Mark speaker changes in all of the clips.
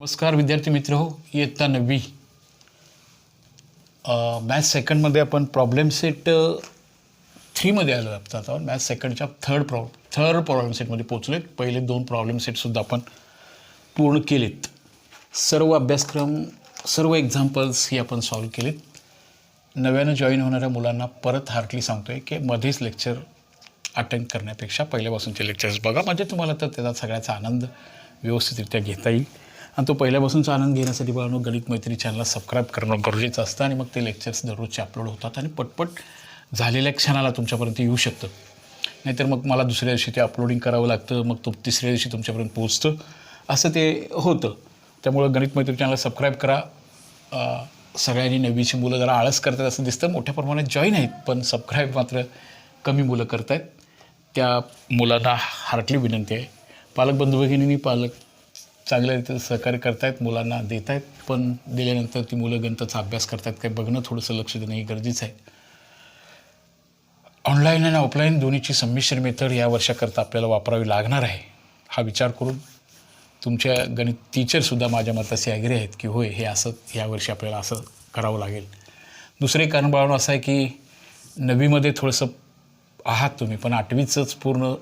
Speaker 1: नमस्कार विद्यार्थी मित्र हो, इयत्ता 9वी मॅथ्स सेकंडमध्ये आपण प्रॉब्लेम सेट 3मध्ये आलो आहे. आता मॅथ्स सेकंडच्या थर्ड प्रॉब्लेम सेटमध्ये पोचलो आहे. पहिले 2 प्रॉब्लेम सेटसुद्धा आपण पूर्ण केलेत. सर्व अभ्यासक्रम, सर्व एक्झाम्पल्स ही आपण सॉल्व केलेत. नव्यानं जॉईन होणाऱ्या मुलांना परत हार्टली सांगतो आहे की मध्येच लेक्चर अटेंड करण्यापेक्षा पहिल्यापासूनचे लेक्चर्स बघा, म्हणजे तुम्हाला तर त्याचा सगळ्याचा आनंद व्यवस्थितरित्या घेता येईल. आणि तो पहिल्यापासूनचा आनंद घेण्यासाठी बाळांनो गणित मैत्री चॅनलला सबस्क्राईब करणं गरजेचं असतं. आणि मग ते लेक्चर्स दररोजचे अपलोड होतात आणि पटपट झालेल्या क्षणाला तुमच्यापर्यंत येऊ शकतं. नाहीतर मग मला दुसऱ्या दिवशी ते अपलोडिंग करावं लागतं, मग तो तिसऱ्या दिवशी तुमच्यापर्यंत पोहोचतं, असं ते होतं. त्यामुळं गणित मैत्री चॅनलला सबस्क्राईब करा. सगळ्यांनी 9वीची मुलं जरा आळस करतात असं दिसतं, मोठ्या प्रमाणात जॉईन आहेत, पण सबस्क्राईब मात्र कमी मुलं करत आहेत. त्या मुलांना हार्टली विनंती आहे. पालक बंधू भगिनींनी चांगल्या रीतीने सहकार्य करतायत, मुलांना देत आहेत, पण दिल्यानंतर ती मुलं गणिताचा अभ्यास करतात काय बघणं, थोडंसं लक्ष देणं हे गरजेचं आहे. ऑनलाईन आणि ऑफलाईन दोन्हीची संमिश्र मेथड या वर्षाकरता आपल्याला वापरावी लागणार आहे. हा विचार करून तुमच्या गणित टीचरसुद्धा माझ्या मताशी ॲग्री आहेत की होय, हे असं यावर्षी आपल्याला असं करावं लागेल. दुसरे कारण बाळांनो असं आहे की 9वीमध्ये थोडंसं आहात तुम्ही, पण 8वीचंच पूर्ण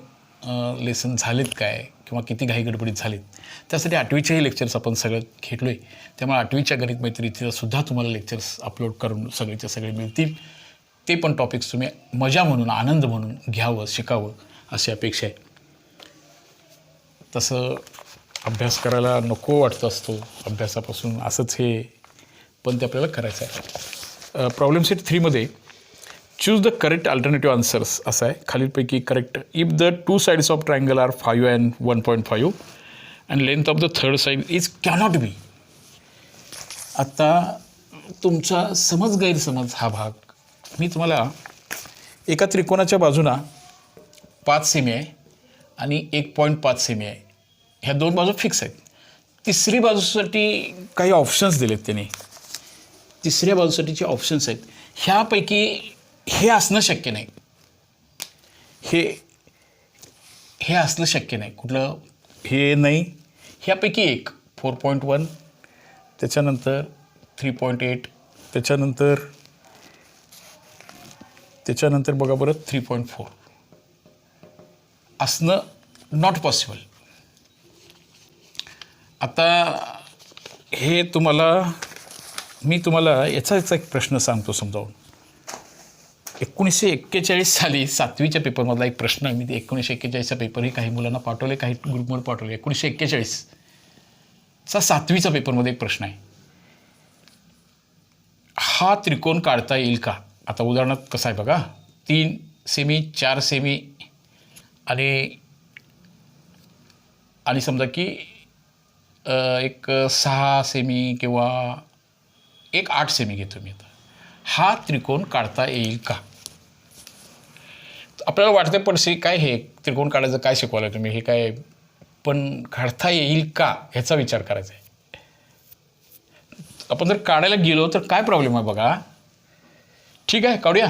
Speaker 1: लेसन झालेत काय किंवा किती घाई गडबडीत झालेत, त्यासाठी 8वीचेही लेक्चर्स आपण सगळं घेतलो आहे. त्यामुळे 8वीच्या गणित मैत्रीचंसुद्धा तुम्हाला लेक्चर्स अपलोड करून सगळेच्या सगळे मिळतील. ते पण टॉपिक्स तुम्ही मजा म्हणून, आनंद म्हणून घ्यावं, शिकावं अशी अपेक्षा आहे. तसं अभ्यास करायला नको वाटतं असतो, अभ्यासापासून असंच हे, पण ते आपल्याला करायचं आहे. प्रॉब्लेम सेट 3मध्ये choose the correct alternative answers असं आहे. खालीलपैकी correct if the 2 sides of triangle are 5 and 1.5 and length of the third side is cannot be. आता तुमचा गैरसमज हा भाग मी तुम्हाला, एका त्रिकोणाच्या बाजूला 5 सेमी आहे आणि 1.5 सेमी आहे. ह्या 2 बाजू फिक्स आहेत. तिसरी बाजूसाठी काही ऑप्शन्स दिलेत त्याने. तिसऱ्या बाजूसाठीचे ऑप्शन्स आहेत. ह्यापैकी हे असणं शक्य नाही. हे असणं शक्य नाही. कुठलं हे नाही. ह्यापैकी एक 4.1, त्याच्यानंतर 3.8, त्याच्यानंतर बघा बरं 3.4 असणं नॉट पॉसिबल. आता हे मी तुम्हाला याचा एक प्रश्न सांगतो समजावून. 1941 साली 7वीच्या पेपरमधला एक प्रश्न आहे. मी ते 1941चा पेपरही काही मुलांना पाठवले, काही ग्रुपवर पाठवले. 1941चा 7वीचा पेपरमध्ये एक प्रश्न आहे. हा त्रिकोण काढता येईल का? आता उदाहरणार्थ कसं आहे बघा, 3 सेमी, 4 सेमी आणि समजा की एक 6 सेमी किंवा एक 8 सेमी घेतो मी. आता हा त्रिकोण काढता येईल का? आपल्याला वाटते पण काय हे त्रिकोण काढायचं काय शिकवायला तुम्ही, हे काय, पण काढता येईल का ह्याचा विचार करायचा आहे. आपण जर काढायला गेलो तर काय प्रॉब्लेम आहे बघा. ठीक आहे, काढूया.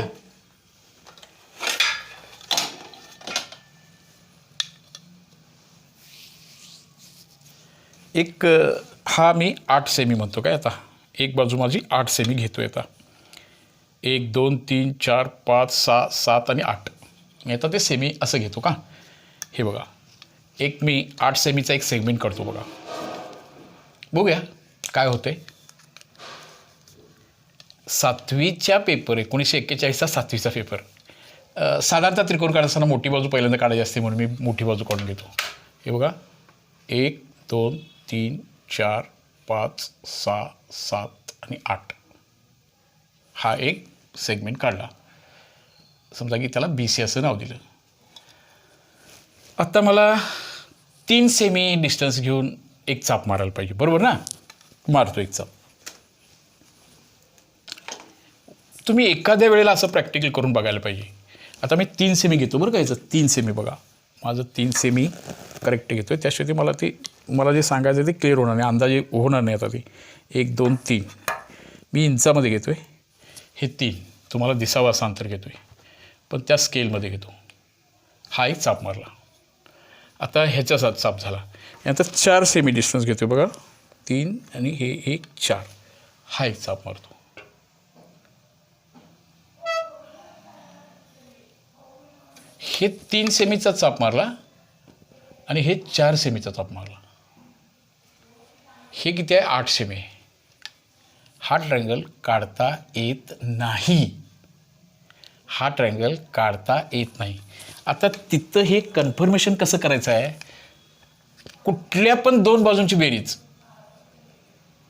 Speaker 1: हा मी 8 सेमी म्हणतो काय. आता एक बाजू माझी 8 सेमी घेतो. आता 1 2 3 4 5 6 7 आणि 8 मी आता ते सेमी असं घेतो का. हे बघा, मी 8 सेमीचा एक सेगमेंट काढतो. बघूया काय होते. 7वीच्या पेपर 1941चा 7वीचा पेपर. साधारणतः त्रिकोण काढताना मोठी बाजू पहिल्यांदा काढायची असते, म्हणून मी मोठी बाजू काढून घेतो. हे बघा, 1 2 3 4 5 6 7 आणि 8 हा एक सेगमेंट काढला. समजा की त्याला BC असं नाव दिलं. आता मला 3 सेमी डिस्टन्स घेऊन एक चाप मारायला पाहिजे, बरोबर ना. मारतो एक चाप. तुम्ही एखाद्या वेळेला असं प्रॅक्टिकल करून बघायला पाहिजे. आता मी 3 सेमी घेतो बरं का. याचं 3 सेमी बघा, माझं 3 सेमी करेक्ट घेतो आहे. त्याशिवाय मला जे सांगायचं ते क्लिअर होणार नाही, अंदाजे होणार नाही. आता ते 1 2 3 मी इंचामध्ये घेतो आहे. हे 3 तुम्हाला दिसावं असं अंतर घेतो आहे, पण त्या स्केलमध्ये घेतो. हा एक चाप मारला. आता ह्याच्या साथ चाप झाला. यानंतर 4 सेमी डिस्टन्स घेतो बघा. 3 आणि हे 1 4 हा एक चाप मारतो. हे 3 सेमीचा चाप मारला आणि हे 4 सेमीचा चाप मारला. हे किती आहे 8 सेमी आहे. हा ट्रायंगल काढता येत नाही. हा ट्रायंगल काढता येत नाही. आता तिथं हे कन्फर्मेशन कसं करायचं आहे, कुठल्या पण दोन बाजूंची बेरीज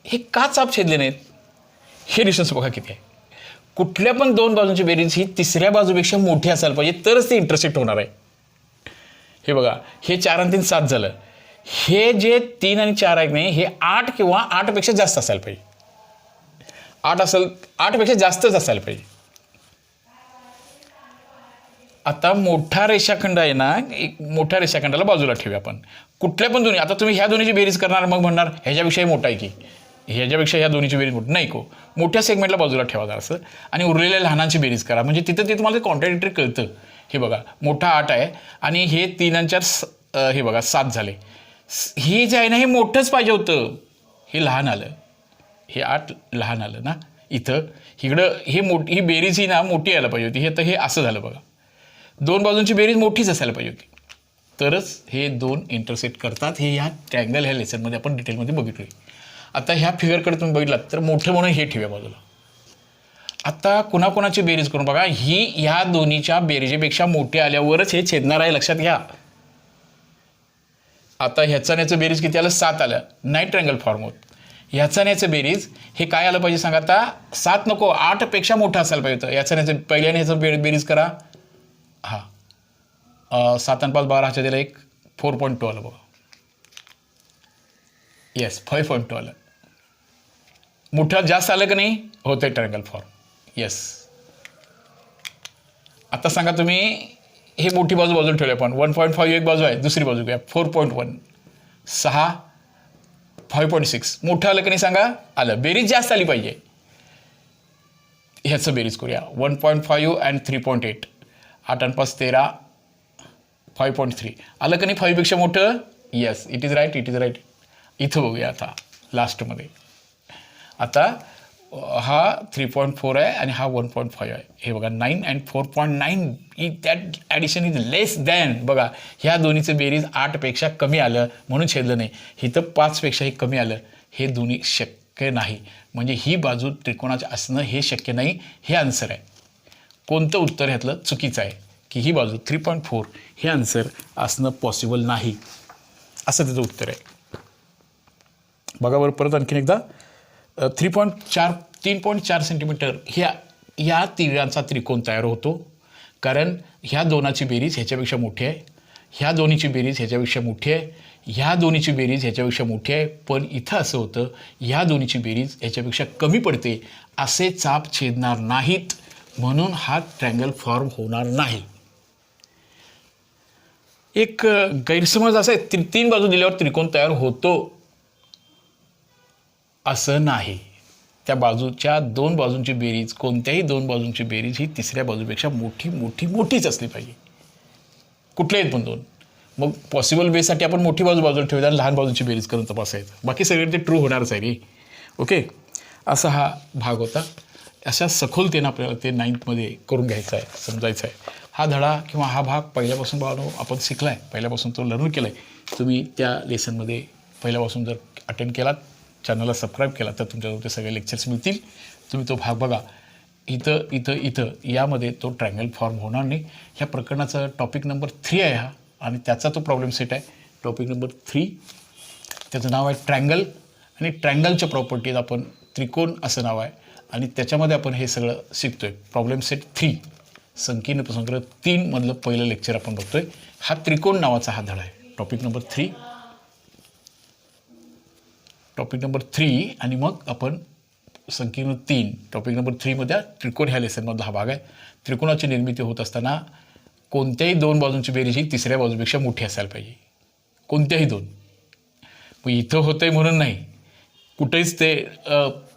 Speaker 1: हे का चाप छेदले नाहीत हे डिस्टन्स बघा किती आहे. कुठल्या पण दोन बाजूंची बेरीज ही तिसऱ्या बाजूपेक्षा मोठी असायला पाहिजे तरच ते इंटरसेक्ट होणार आहे. हे बघा हे 4 आणि 3 7 झालं. हे जे 3 आणि 4 आहे नाही हे 8 किंवा 8पेक्षा जास्त असायला पाहिजे. 8 असेल 8पेक्षा जास्तच असायला पाहिजे. आता मोठा रेषाखंड आहे ना, एक मोठ्या रेषाखंडाला बाजूला ठेवूया आपण. कुठल्या पण दोन्ही, आता तुम्ही ह्या दोन्हीची बेरीज करणार मग म्हणणार ह्याच्यापेक्षा मोठा आहे की ह्याच्यापेक्षा ह्या दोन्हीची बेरीज मोठी नाही. मोठ्या सेगमेंटला बाजूला ठेवा जरा असं आणि उरलेल्या लहानांची बेरीज करा म्हणजे तिथं ते तुम्हाला कॉन्ट्राडिक्टरी कळतं. हे बघा मोठा 8 आहे आणि हे 3 आणि 4 हे बघा 7 झाले. हे जे आहे ना हे मोठंच पाहिजे होतं, हे लहान आलं. हे 8 लहान आलं ना इथं. इकडं हे मोठी ही बेरीज ही ना मोठी यायला पाहिजे होती. हे तर हे असं झालं बघा. दोन बाजूंची बेरीज मोठीच असायला पाहिजे होती तरच हे दोन इंटरसेक्ट करतात. हे ह्या ट्रँगल ह्या लेसनमध्ये आपण डिटेलमध्ये बघितले. आता ह्या फिगरकडे तुम्ही बघितलात तर मोठं म्हणून हे ठेवूया बाजूला. आता कुणाकुणाची बेरीज करून बघा. ही ह्या दोन्हीच्या बेरीजेपेक्षा मोठी आल्यावरच हे छेदणार आहे, लक्षात घ्या. आता ह्याचा न्याचं बेरीज किती आलं 7 आलं, नाही ट्रँगल फॉर्म होत. ह्याचा न्याचं बेरीज हे काय आलं पाहिजे सांगा. आता 7 नको 8पेक्षा मोठं असायला पाहिजे होतं. याचा न्याचं पहिल्याने ह्याचं बेरीज करा. हा 7 आणि 5 12 ह्याच्या दिला एक 4.2 आलं बघा. येस 5.2 आलं. मोठं जास्त आलं का नाही होतं ट्रायंगल फॉर्म. येस. आता सांगा तुम्ही हे मोठी बाजू बाजूला ठेवली आपण. 1.5 एक बाजू आहे, दुसरी बाजू घ्या 4.1 6 5.6 मोठं आलं का नाही सांगा. आलं. बेरीज जास्त आली पाहिजे. ह्याचं बेरीज करूया 1.5 आणि 3.8 8 आणि 5 13 5.3 आलं का नाही 5पेक्षा मोठं. Yes it is right it is right. इथं बघूया आता लास्टमध्ये. आता हा 3.4 आहे आणि हा 1.5 आहे. हे बघा 9 and 4.9 that addition is less than. बघा ह्या दोन्हीचं बेरीज 8पेक्षा कमी आलं म्हणून छेदलं नाही. इथं 5पेक्षाही कमी आलं. हे दोन्ही शक्य नाही. म्हणजे ही बाजू त्रिकोणाचं असणं हे शक्य नाही. हे आन्सर आहे. कोणतं उत्तर ह्यातलं चुकीचं आहे की ही बाजू 3.4 हे आन्सर असणं पॉसिबल नाही असं त्याचं उत्तर आहे. बघा बरं परत आणखीन एकदा. 3.4 सेंटीमीटर ह्या तिळांचा त्रिकोण तयार होतो कारण ह्या दोनाची बेरीज ह्याच्यापेक्षा मोठी आहे. ह्या दोन्हीची बेरीज ह्याच्यापेक्षा मोठी आहे. ह्या दोन्हीची बेरीज ह्याच्यापेक्षा मोठी आहे. पण इथं असं होतं ह्या दोन्हीची बेरीज ह्याच्यापेक्षा कमी पडते. असे चाप छेदणार नाहीत म्हणून हा ट्रँगल फॉर्म होणार नाही. एक गैरसमज असा आहे 3 बाजू दिल्यावर त्रिकोण तयार होतो असं नाही. त्या बाजूच्या 2 बाजूंची बेरीज कोणत्याही 2 बाजूंची बेरीज ही तिसऱ्या बाजूपेक्षा मोठीच असली पाहिजे. कुठल्याही पण 2. मग पॉसिबल वेसाठी आपण मोठी बाजू बाजूला ठेवूया आणि लहान बाजूची बेरीज करून तपासायचं. बाकी सगळे ते ट्रू होणारच आहे रे. ओके. असा हा भाग होता. अशा सखोलतेनं आपल्याला ते 9thमध्ये करून घ्यायचं आहे, समजायचं आहे. हा धडा किंवा हा भाग पहिल्यापासून आपण शिकला आहे, पहिल्यापासून तो लर्न केला आहे. तुम्ही त्या लेसनमध्ये पहिल्यापासून जर अटेंड केलात, चॅनलला सबस्क्राईब केला तर तुमच्याजवळ ते सगळे लेक्चर्स मिळतील. तुम्ही तो भाग बघा. इथं यामध्ये तो ट्रँगल फॉर्म होणार नाही. ह्या प्रकरणाचा टॉपिक नंबर 3 आहे हा आणि त्याचा तो प्रॉब्लेम सेट आहे. टॉपिक नंबर 3 त्याचं नाव आहे ट्रँगल आणि ट्रँगलच्या प्रॉपर्टीज आपण त्रिकोण असं नाव आहे आणि त्याच्यामध्ये आपण हे सगळं शिकतोय. प्रॉब्लेम सेट 3 संकीर्ण प्रसंग 3 मधलं पहिलं लेक्चर आपण बघतोय. हा त्रिकोण नावाचा हा धडा आहे. टॉपिक नंबर 3 आणि मग आपण संकीर्ण 3 टॉपिक नंबर 3मध्ये त्रिकोण ह्या लेसनमधला हा भाग आहे. त्रिकोणाची निर्मिती होत असताना कोणत्याही 2 बाजूंची बेरीज ही तिसऱ्या बाजूपेक्षा मोठी असायला पाहिजे. कोणत्याही 2. मग इथं होतंय म्हणून नाही, कुठेच ते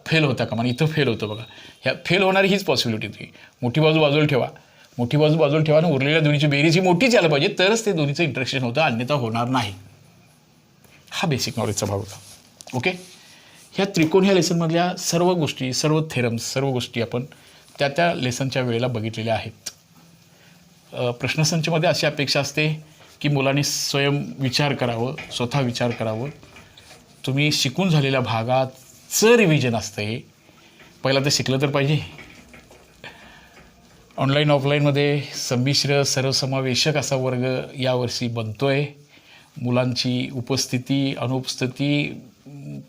Speaker 1: फेल होता का. इथं फेल होतं बघा. ह्या फेल होणारी हीच पॉसिबिलिटी होती. मोठी बाजू बाजूला ठेवा आणि उरलेल्या दोन्हीची बेरीज ही मोठीच यायला पाहिजे तरच ते दोन्हीचं इंटरेक्शन होतं, अन्यथा होणार नाही. हा बेसिक नॉलेजचा भाग होता. ओके. ह्या त्रिकोण ह्या लेसनमधल्या सर्व गोष्टी, सर्व थेरम्स, सर्व गोष्टी आपण त्या लेसनच्या वेळेला बघितलेल्या आहेत. प्रश्नसंचमध्ये अशी अपेक्षा असते की मुलांनी स्वयं विचार करावं, स्वतः विचार करावं. तुम्ही शिकून झालेल्या भागाचं रिव्हिजन असतं हे. पहिला ते शिकलं तर पाहिजे. ऑनलाईन ऑफलाईनमध्ये संमिश्र सर्वसमावेशक असा वर्ग यावर्षी बनतो आहे. मुलांची उपस्थिती, अनुपस्थिती,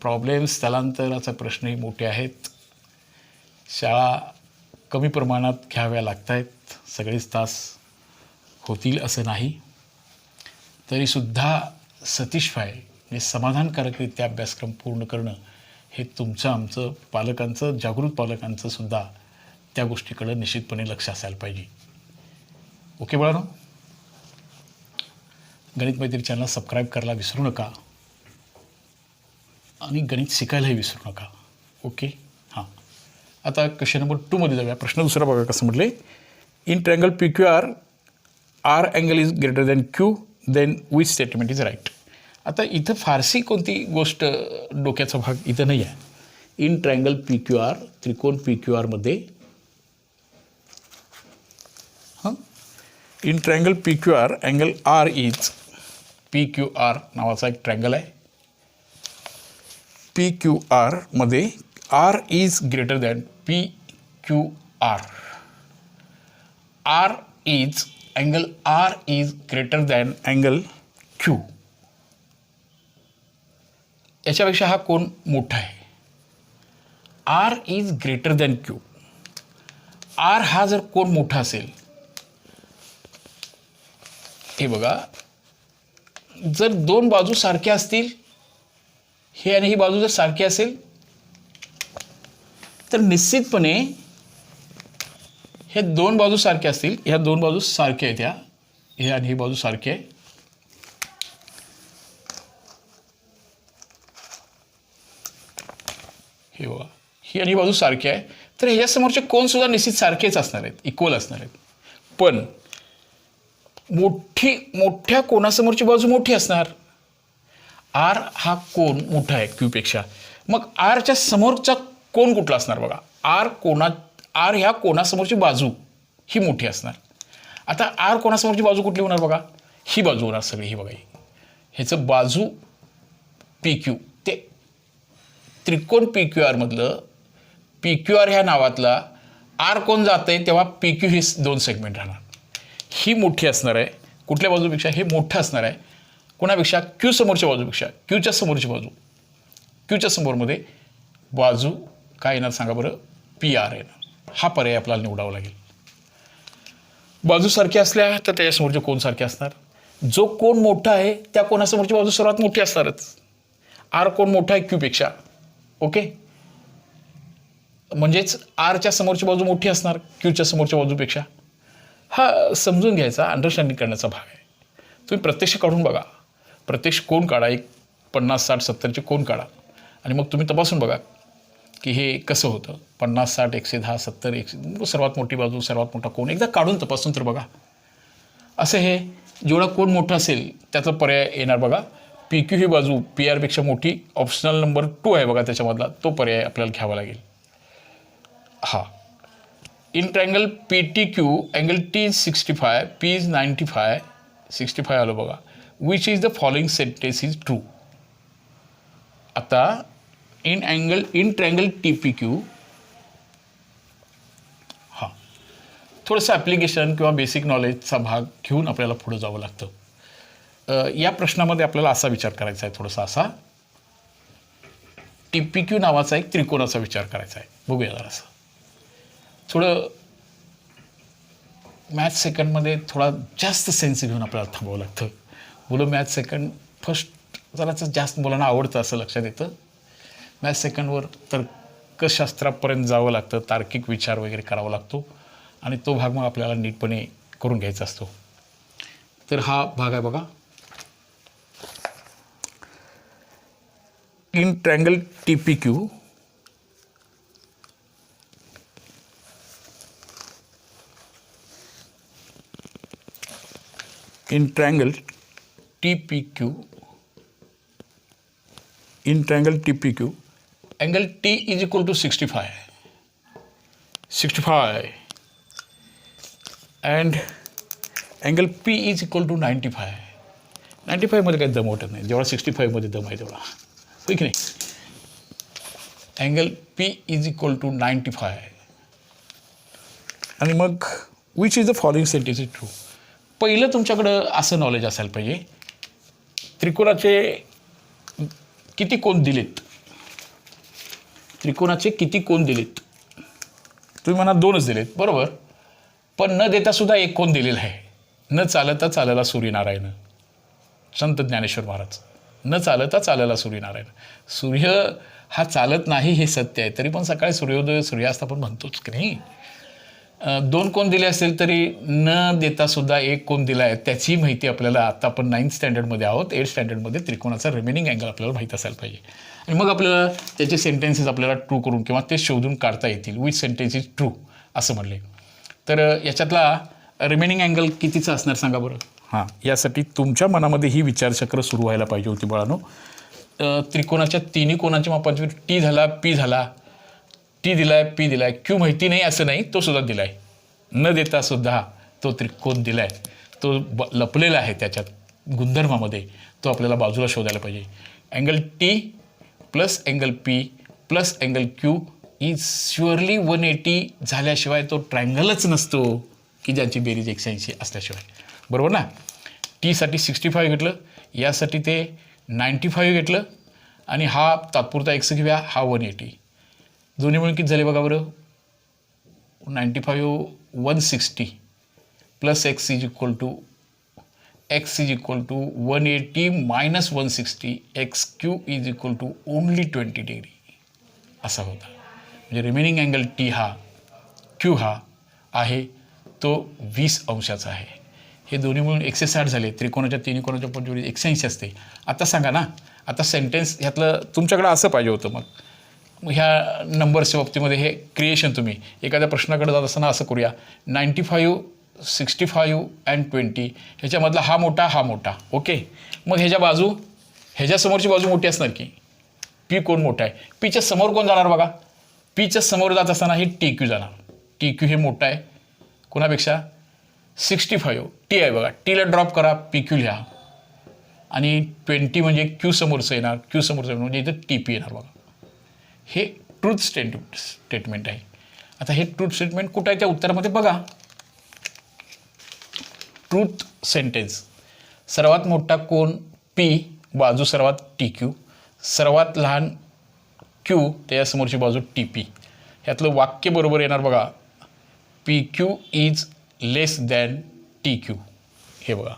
Speaker 1: प्रॉब्लेम्स, स्थलांतराचा प्रश्नही मोठे आहेत. शाळा कमी प्रमाणात घ्याव्या लागत आहेत. सगळेच तास होतील असं नाही. तरीसुद्धा सॅटिस्फाय म्हणजे समाधानकारकरित्या अभ्यासक्रम पूर्ण करणं हे तुमचं, आमचं, पालकांचं, जागृत पालकांचं सुद्धा त्या गोष्टीकडं निश्चितपणे लक्ष असायला पाहिजे. ओके बाळांनो, गणित मैत्री चॅनल सबस्क्राईब करायला विसरू नका आणि गणित शिकायलाही विसरू नका. ओके. हां, आता क्वेश्चन नंबर 2 मध्ये जाऊया. प्रश्न दुसरा बघा कसं म्हटले. In triangle P Q R, R angle is greater than Q, then which statement is right. आता इथं फारशी कोणती गोष्ट डोक्याचा भाग इथं नाही आहे. In triangle P Q R, त्रिकोण पी क्यू आरमध्ये in triangle P Q R angle R is, P Q R नावाचा एक ट्रँगल आहे. पी क्यू आरमध्ये R is greater than P Q R. R is angle R is greater than angle Q. याच्यापेक्षा हा कोण मोठा आहे. R is greater than Q. R हा जर कोण मोठा असेल, हे बघा, जर दोन बाजू सारख्या असतील, हे आणि ही बाजू जर सारखी असेल, तर निश्चितपणे हे दोन बाजू सारख्या असतील. ह्या दोन बाजू सारख्या आहेत. हे आणि ही बाजू सारखी आहे. हे बघा, ही आणि ही बाजू सारखी आहे. तर ह्याच्यासमोरचे कोण सुद्धा निश्चित सारखेच असणार आहेत, इक्वल असणार आहेत. पण मोठ्या कोणासमोरची बाजू मोठी असणार. आर हा कोण मोठा आहे क्यूपेक्षा. मग आरच्या समोरचा कोण कुठला असणार बघा. आर ह्या कोणासमोरची बाजू ही मोठी असणार. आता आर कोणासमोरची बाजू कुठली होणार बघा. ही बाजू होणार सगळी. ही बघा, ह्याचं बाजू पी क्यू, ते त्रिकोण पी क्यू आरमधलं पी क्यू आर ह्या नावातला आर कोण जात आहे तेव्हा पी क्यू ही दोन सेगमेंट राहणार. ही मोठी असणार आहे कुठल्या बाजूपेक्षा, हे मोठं असणार आहे कोणापेक्षा, क्यू समोरच्या बाजूपेक्षा. क्यूच्या समोरची बाजू, क्यूच्या समोरमध्ये बाजू काय येणार सांगा बरं, पी आर येणार. हा पर्याय आपल्याला निवडावा लागेल. बाजू सारख्या असल्या तर त्याच्यासमोरचे कोण सारखे असणार. जो कोण मोठा आहे त्या कोणासमोरची बाजू सर्वात मोठी असणारच. आर कोण मोठा आहे क्यूपेक्षा. ओके, म्हणजेच आरच्या समोरची बाजू मोठी असणार क्यूच्या समोरच्या बाजूपेक्षा. हा समजून घ्यायचा, अंडरस्टँडिंग करण्याचा भाग आहे. तुम्ही प्रत्यक्ष काढून बघा. प्रत्यक्ष कोण काढा, एक 50, 60, 70चे कोण काढा आणि मग तुम्ही तपासून बघा की हे कसं होतं. 50, 60, 110, 70, 100, सर्वात मोठी बाजू, सर्वात मोठा कोण एकदा काढून तपासून तर बघा. असं हे जेवढा कोण मोठा असेल त्याचा पर्याय येणार बघा. पी क्यू ही बाजू पी आरपेक्षा मोठी, ऑप्शनल नंबर 2 आहे बघा त्याच्यामधला, तो पर्याय आपल्याला घ्यावा लागेल. हा, in triangle P T Q angle T is 65, P is 95, 65 आलो बघा. Which is the following sentence is true. आता in triangle T P Q, हां, थोडंसं ॲप्लिकेशन किंवा बेसिक नॉलेजचा भाग घेऊन आपल्याला पुढे जावं लागतं. या प्रश्नामध्ये आपल्याला असा विचार करायचा आहे, थोडासा असा टी पी क्यू नावाचा एक त्रिकोणाचा विचार करायचा आहे. बघूया जरासं. थोडं मॅथ सेकंडमध्ये थोडा जास्त सेन्स घेऊन आपल्याला थांबावं लागतं. मुलं मॅथ सेकंड फर्स्ट जराचं जास्त मुलांना आवडतं असं लक्षात येतं. मॅथ सेकंडवर तर्कशास्त्रापर्यंत जावं लागतं, तार्किक विचार वगैरे करावा लागतो आणि तो भाग मग आपल्याला नीटपणे करून घ्यायचा असतो. तर हा भाग आहे बघा. In triangle T P Q in triangle TPQ angle T is equal to 65 and angle P is equal to 95 मध्ये काही दम वाटत नाही, जेवढा 65 मध्ये दम आहे तेवढा, होय की नाही. Angle P is equal to 95 आणि मग which is the following sentence is true. पहिलं तुमच्याकडं असं नॉलेज असायला पाहिजे, त्रिकोणाचे किती कोण दिलेत, त्रिकोणाचे किती कोण दिलेत. तुम्ही म्हणा 2च दिलेत, बरोबर, पण न देता सुद्धा एक कोण दिलेला आहे. न चालता चालला सूर्यनारायण, संत ज्ञानेश्वर महाराज. न चालता चालला सूर्यनारायण. सूर्य हा चालत नाही हे सत्य आहे, तरी पण सकाळी सूर्योदय सूर्यास्त आपण म्हणतोच की नाही. 2 कोण दिले असेल तरी न देता सुद्धा एक कोण दिला आहे, त्याची माहिती आपल्याला, आता आपण 9th स्टँडर्डमध्ये आहोत, 8th स्टँडर्डमध्ये त्रिकोणाचा रिमेनिंग अँगल आपल्याला माहीत असायला पाहिजे. आणि मग आपल्याला त्याचे सेंटेन्सेस आपल्याला ट्रू करून किंवा ते शोधून काढता येतील. विच सेंटेन्स इज ट्रू असं म्हणले. तर याच्यातला रिमेनिंग अँगल कितीचा असणार सांगा बरं. हां, यासाठी तुमच्या मनामध्ये ही विचारचक्र सुरू व्हायला पाहिजे होती बाळांनो. त्रिकोणाच्या तिन्ही कोणाच्या मापांची टी झाला, पी झाला, टी दिला आहे, पी दिला आहे, क्यू माहिती नाही असं नाही, तो सुद्धा दिला आहे. न देता सुद्धा तो त्रिकोण दिला आहे, तो लपलेला आहे त्याच्यात गुणधर्मामध्ये, तो आपल्याला बाजूला शोधायला पाहिजे. Angle T plus angle P plus angle Q is surely 180 झाल्याशिवाय तो ट्रायंगलच नसतो की ज्यांची बेरीज 180 असल्याशिवाय, बरोबर ना. टीसाठी 65 घेतलं, यासाठी ते 95 घेतलं, आणि हा तात्पुरता एक्स घेऊया, हा 180. दोन्ही मिळून किती झाले बघा बरं. 95 160 plus X is equal to 180 minus 160 X Q is equal to only 20 degree असा होता. म्हणजे रिमेनिंग अँगल टी हा क्यू हा आहे तो 20 अंशाचा आहे. हे दोन्ही मिळून 160 झाले. त्रिकोणाच्या तिन्ही कोणाच्या पंचवीस 180 असते. आता सांगा ना, आता सेंटेन्स ह्यातलं तुमच्याकडं असं पाहिजे होतं. मग ह्या नंबरच्या बाबतीमध्ये हे क्रिएशन तुम्ही एखाद्या प्रश्नाकडे जात असताना असं करूया, 95 65 अँड 20 ह्याच्यामधला हा मोठा, ओके. मग ह्याच्या समोरची बाजू मोठी असणार की, पी कोण मोठा आहे, पीच्या समोर कोण जाणार बघा. पीच्या समोर जात असताना हे टी क्यू जाणार. टी क्यू हे मोठा आहे कोणापेक्षा, 65 टी आहे बघा, टीला ड्रॉप करा, पी क्यू लिहा, आणि 20 म्हणजे क्यू समोरचं येणार, म्हणजे इथं टी पी येणार बघा. हे ट्रूथ स्टेटमेंट आहे. आता हे ट्रूथ स्टेटमेंट कुठं आहे त्या उत्तरामध्ये बघा. ट्रूथ सेंटेन्स, सर्वात मोठा कोण पी, बाजू सर्वात टी क्यू, सर्वात लहान क्यू, त्याच्यासमोरची बाजू टी पी. ह्यातलं वाक्य बरोबर येणार बघा, P Q is less than T Q. हे बघा,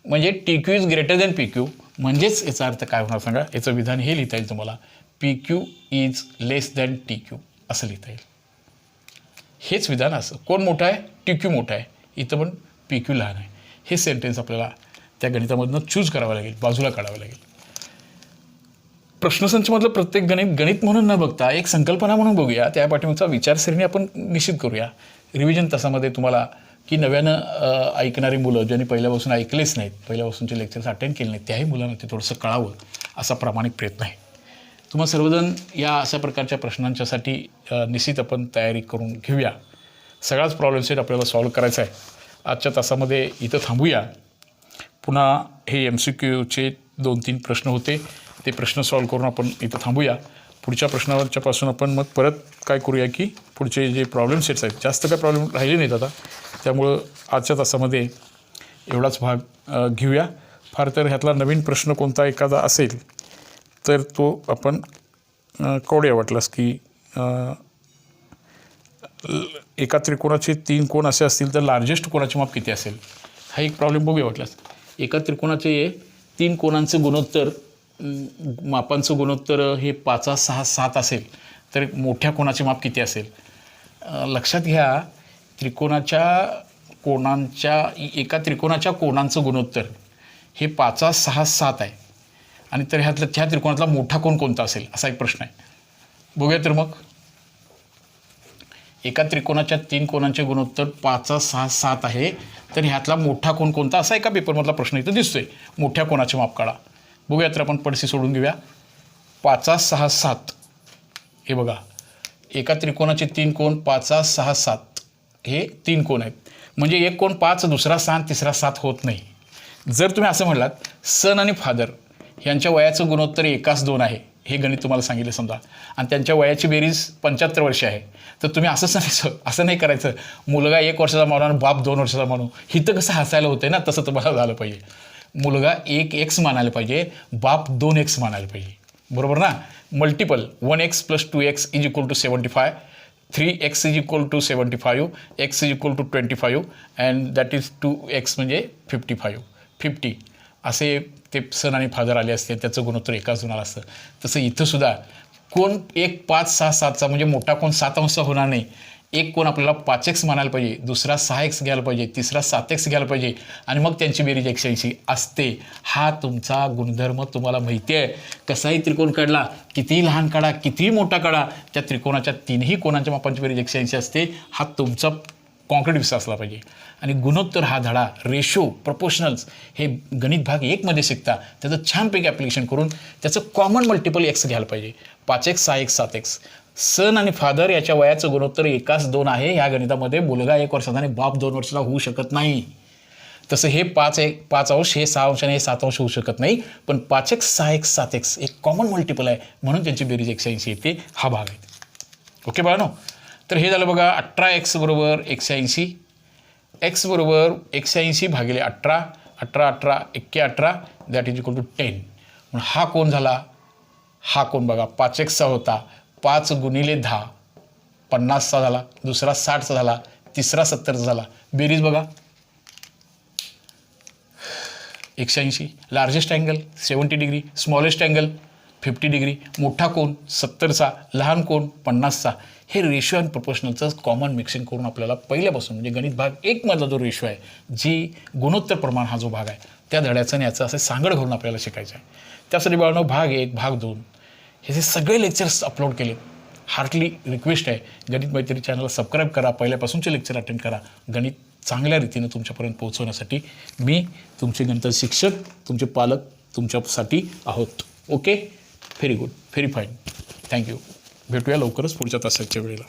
Speaker 1: म्हणजे T Q is greater than P Q. म्हणजेच याचा अर्थ काय होणार सांगा. याचं विधान हे लिहिता येईल तुम्हाला, P Q is less than T Q असं लिहिता येईल. हेच विधान असं, कोण मोठं आहे, टी क्यू मोठा आहे, इथं पण पी क्यू लहान आहे. हे सेंटेन्स आपल्याला त्या गणितामधनं चूज करावं लागेल, बाजूला काढावं लागेल. प्रश्नसंचमधलं प्रत्येक गणित म्हणून न बघता एक संकल्पना म्हणून बघूया, त्या पाठीमागचा विचारसरणी आपण निश्चित करूया. रिव्हिजन तासामध्ये तुम्हाला की नव्यानं ऐकणारी मुलं ज्यांनी पहिल्यापासून ऐकलेच नाहीत, पहिल्यापासूनचे लेक्चर्स अटेंड केले नाहीत, त्याही मुलांना ते थोडंसं कळावं असा प्रामाणिक प्रयत्न आहे. तुम्हा सर्वजण या अशा प्रकारच्या प्रश्नांच्यासाठी निश्चित आपण तयारी करून घेऊया. सगळाच प्रॉब्लेम सेट आपल्याला सॉल्व करायचा आहे. आजच्या तासामध्ये इथं थांबूया. पुन्हा हे MCQचे 2-3 प्रश्न होते, ते प्रश्न सॉल्व करून आपण इथं थांबूया. पुढच्या प्रश्नावरच्यापासून आपण मग परत काय करूया की पुढचे जे प्रॉब्लेम सेट्स आहेत, जास्त काय प्रॉब्लेम राहिले नाहीत आता, त्यामुळं आजच्या तासामध्ये एवढाच भाग घेऊया. फार तर ह्यातला नवीन प्रश्न कोणता एखादा असेल तर तो आपण करूया. वाटलास की एका त्रिकोणाचे 3 कोण असे असतील तर लार्जेस्ट कोणाचे माप किती असेल, हा एक प्रॉब्लेम बघूया. वाटलास एका त्रिकोणाचे 3 कोणांचं गुणोत्तर, मापांचं गुणोत्तर हे 5, 6, 7 असेल तर मोठ्या कोणाचे माप किती असेल. लक्षात घ्या, एका त्रिकोणाच्या कोणांचं गुणोत्तर हे 5, 6, 7 आहे, आणि तर ह्या त्रिकोणातला मोठा कोण कोणता असेल असा एक प्रश्न आहे. बघूया तर मग. एका त्रिकोणाच्या 3 कोणांचे गुणोत्तर 5, 6, 7 आहे, तर ह्यातला मोठा कोण कोणता असा एका पेपरमधला प्रश्न इथं दिसतोय. मोठ्या कोणाचे माप काढा. बघूया तर आपण पडसी सोडून घेऊया. 5, 6, 7 हे बघा, एका त्रिकोणाचे 3 कोण, 5, 6, 7 हे 3 कोण आहेत. म्हणजे एक कोण 5, दुसरा 6, तिसरा 7 होत नाही. जर तुम्ही असं म्हटलात सन आणि फादर यांच्या वयाचं गुणोत्तर 1:2 आहे, हे गणित तुम्हाला सांगितलं समजा, आणि त्यांच्या वयाची बेरीज 75 वर्षे आहे, तर तुम्ही असं नाही करायचं मुलगा 1 वर्षाचा मानू आणि बाप 2 वर्षाचा मानू. हिथं कसं हसायला होतंय ना, तसं तुम्हाला झालं पाहिजे. मुलगा 1x मानायला पाहिजे, बाप 2x मानायला पाहिजे. बरोबर ना. Multiple 1x + 2x = 75, 3x = 75, x = 25 and that is 2x म्हणजे 50 असे ते सन आणि फादर आले असते, त्याचं गुणोत्तर 1:2 असतं. तसं इथं सुद्धा कोण 1, 5, 6, 7चा म्हणजे मोठा कोण 7 अंश होणार नाही. एक कोण आपल्याला 5x मानायला पाहिजे, दुसरा 6x घ्यायला पाहिजे, तिसरा 7x घ्यायला पाहिजे, आणि मग त्यांची बेरीज 180 असते. हा तुमचा गुणधर्म तुम्हाला माहिती आहे. कसाही त्रिकोण काढला, कितीही लहान काढा, कितीही मोठा काढा, त्या त्रिकोणाच्या 3ही कोणाच्या मापांची बेरीज 180 असते. हा तुमचा कॉन्क्रीट विषय असला पाहिजे. आणि गुणोत्तर हा धडा, रेशो, प्रपोर्शनल्स हे गणित भाग 1 मध्ये शिकता, त्याचं छानपैकी ॲप्लिकेशन करून त्याचं कॉमन मल्टिपल x घ्यायला पाहिजे. 5x, 6x, 7x. सन आणि फादर याच्या वयाचं गुणोत्तर 1:2 आहे. ह्या गणितामध्ये मुलगा 1 वर्षाचा आणि बाप 2 वर्षाचा होऊ शकत नाही. तसं हे 5 अंश, हे 6 अंश आणि हे 7 अंश होऊ शकत नाही. पण 5x, 6x, 7x एक कॉमन मल्टिपल आहे, म्हणून त्यांची बेरीज 180 येते. हा भाग आहे. ओके बाळांनो, तर हे झालं बघा 18x = 180, x = 180 भागिले 18, 18, 18, 18 दॅट इज इक्वल टू 10. म्हणून हा कोण झाला, हा कोण बघा 5xचा होता, 5 × 10 50चा झाला, दुसरा 60चा झाला, तिसरा 70चा झाला. बेरीज बघा 180. Largest angle 70 degree, smallest angle 50 degree, मोठा कोण 70चा, लहान कोण 50चा. हे रेशो अँड प्रपोर्शनलचं कॉमन मिक्सिंग करून आपल्याला पहिल्यापासून म्हणजे गणित भाग 1 मधला जो रेशो आहे, जी गुणोत्तर प्रमाण हा जो भाग आहे, त्या धड्याचं आणि याचं असे सांगड घालून आपल्याला शिकायचं आहे. त्यासाठी बाळांनो भाग 1, भाग 2 हे जे सगळे लेक्चर्स अपलोड केले. हार्टली रिक्वेस्ट आहे, गणित मैत्री चॅनलला सबस्क्राईब करा, पहिल्यापासूनचे लेक्चर अटेंड करा. गणित चांगल्या रीतीनं तुमच्यापर्यंत पोहोचवण्यासाठी मी तुमचे गणित शिक्षक, तुमचे पालक तुमच्यासाठी आहोत. Okay, very good, very fine, thank you. भेटूया लवकरच पुढच्या तासाच्या वेळेला.